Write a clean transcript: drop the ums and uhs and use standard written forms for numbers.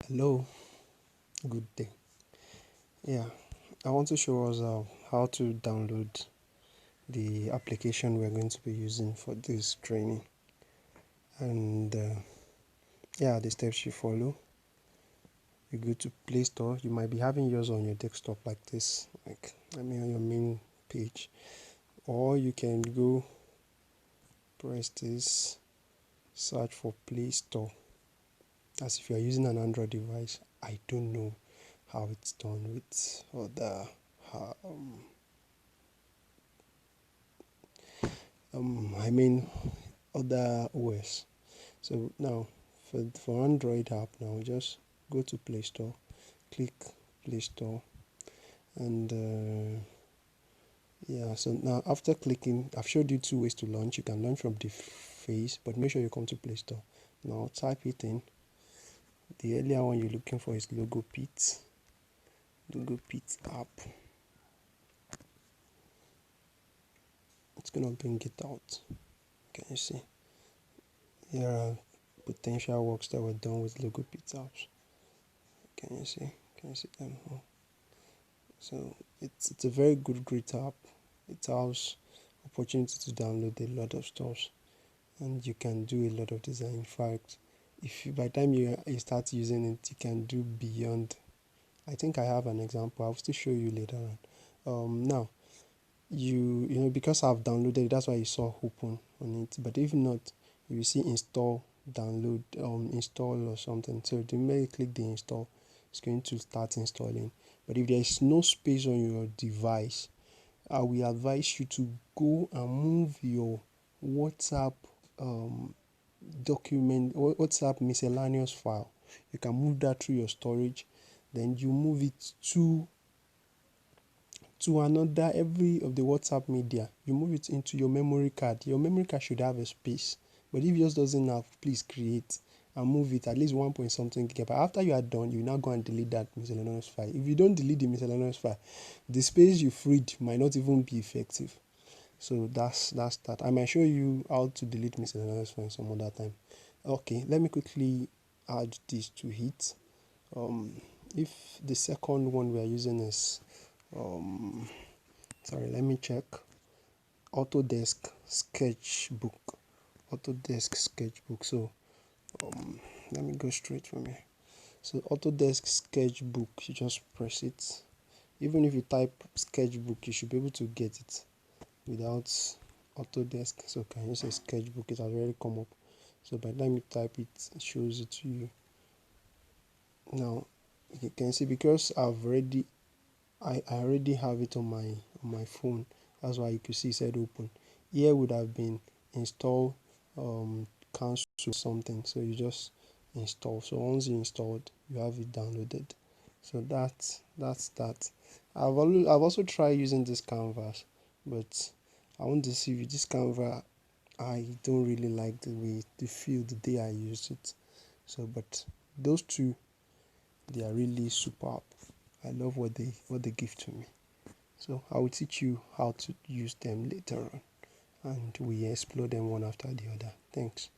Hello, good day. Yeah, I want to show us how to download the application we're going to be using for this training. And yeah, the steps you follow. You go to Play Store. You might be having yours on your desktop like this, on your main page. Or you can go press this, search for Play Store. As if you're using an Android device. I don't know how it's done with other um, other OS. So now for Android app now just go to Play Store, click Play Store, and yeah. So now after clicking, I've showed you two ways to launch. You can launch from the face, but make sure you come to Play Store. Now type it in. The earlier one you're looking for is Logo Pit app. It's gonna bring it out. Can you see? Here are potential works that were done with Logo Pit apps. Can you see? Can you see them? So it's a very great app. It has opportunity to download a lot of stuff, and you can do a lot of design. In fact, if you, by the time you start using it, you can do beyond. I think I have an example. I'll still show you later on. Now you know, because I've downloaded it, that's why you saw open on it. But if not, you will see install, download, install or something. So the moment you click the install, it's going to start installing. But if there is no space on your device, I will advise you to go and move your WhatsApp document, WhatsApp miscellaneous file. You can move that through your storage, then you move it to another every of the WhatsApp media. You move it into your memory card. Your memory card should have a space, but if yours doesn't have, please create and move it at least 1 point something gigabyte. After you are done, you now go and delete that miscellaneous file. If you don't delete the miscellaneous file, the space you freed might not even be effective. So that's that. I might show you how to delete miscellaneous files some other time. Okay, let me quickly add this to it. If the second one we are using is sorry, let me check. Autodesk Sketchbook. Autodesk Sketchbook. So let me go straight from here. So Autodesk Sketchbook, you just press it. Even if you type Sketchbook, you should be able to get it without Autodesk. So can you say Sketchbook? It has already come up. So by the time you type it, it shows it to you. Now you can see because I already have it on my phone. That's why you could see it said open. Here would have been install, cancel something. So you just install. So once you installed, you have it downloaded. So that's that. I've also tried using this canvas, but I want to see with this canvas. I don't really like the feel the day I used it. So, but those two, they are really superb. I love what they give to me. So I will teach you how to use them later on, and we explore them one after the other. Thanks.